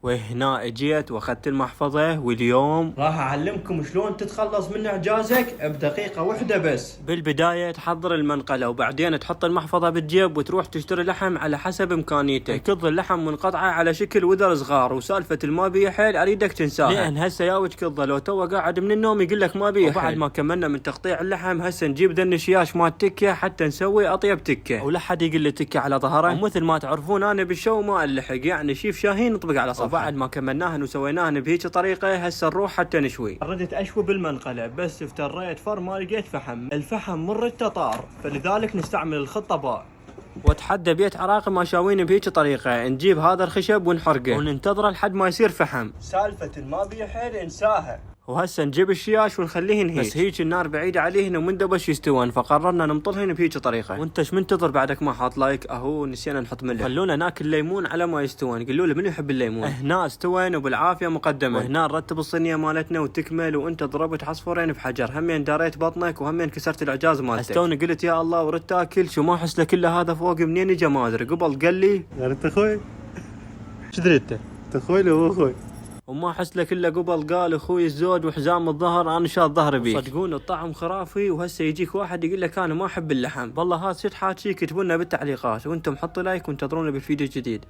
وهنا اجيت واخذت المحفظة، واليوم راح اعلمكم شلون تتخلص من اعجازك بدقيقة واحدة بس. بالبداية تحضر المنقلة، وبعدين تحط المحفظة بالجيب وتروح تشتري لحم على حسب امكانيتك. كض اللحم منقطعة على شكل وذر صغار، وسالفة ما بيه حيل اريدك تنساها، لان هسه ياوج كضه لو تو قاعد من النوم يقول لك ما بيه. وبعد ما كملنا من تقطيع اللحم هسه نجيب ذن الشياش مال تكة حتى نسوي اطيب تكة، ولا حد يقول لي تكة على ظهره. ومثل ما تعرفون انا بالشو ما الحق، يعني شيف شاهين نطبق على صفحة. وبعد ما كملناهن وسويناهن بهيك طريقة هسه نروح حتى نشوي. ردت اشوي بالمنقلة، بس افتريت فر ما لقيت فحم. الفحم مرته طار، فلذلك نستعمل الخطباء. واتحدى بيت عراقي ما شاوين بهيك طريقة، نجيب هذا الخشب ونحرقه وننتظره لحد ما يصير فحم. سالفة ما بيه حيل انساها. وهسه نجيب الشياش ونخليهن هيك، بس هيك النار بعيدة عليهن ومن دبش يستوون، فقررنا نمطلهن بهيك طريقة. وانت ايش منتظر بعدك ما حاط لايك؟ اهو نسينا نحط ملح. خلونا ناكل ليمون على ما يستوون. قولوا لي من يحب الليمون؟ هنا استوين وبالعافية مقدمة. وهنا نرتب الصينية مالتنا وتكمل، وانت ضربت عصفورين بحجر، همين داريت بطنك وهمين كسرت الاعجاز مالتك. استوني قلت يا الله ورد تاكل، شو ما احس لك الا هذا فوق منين اجى ما ادري. قبل قال لي انت اخوي، ايش دريت انت اخوي لو اخوي، وما احس لك الا قبل قال اخوي الزود وحزام الظهر انا شاد ظهري بيك. صدقون الطعم خرافي. وهسه يجيك واحد يقول لك انا ما احب اللحم. والله هذا شو تحاكي؟ كتبوا لنا بالتعليقات، وانتم حطوا لايك وانتظرونا بالفيديو الجديد.